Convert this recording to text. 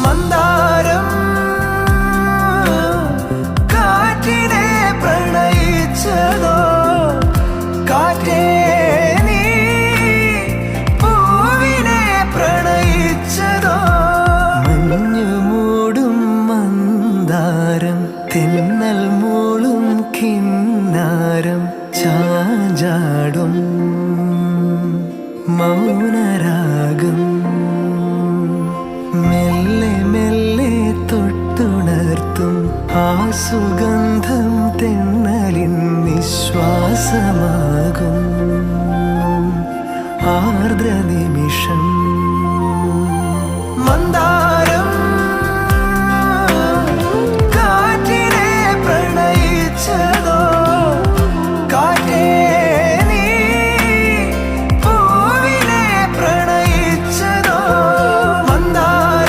മന്ദാരം കാറ്റിനെ പ്രണയിച്ചതോ, കാറ്റേ നീ പൂവിനെ പ്രണയിച്ചതോ. മഞ്ഞു മൂടും മന്ദാരം, തെന്നൽ മൂളും കിന്നാരം, ചാഞ്ചാടും മൗനരാഗം. മെല്ലെ മെല്ലെ തൊട്ടുണർത്തും ആ സുഗന്ധം തെന്നലിൻ നിശ്വാസമാകും. ആർദ്ര നിമിഷം മന്ദാരം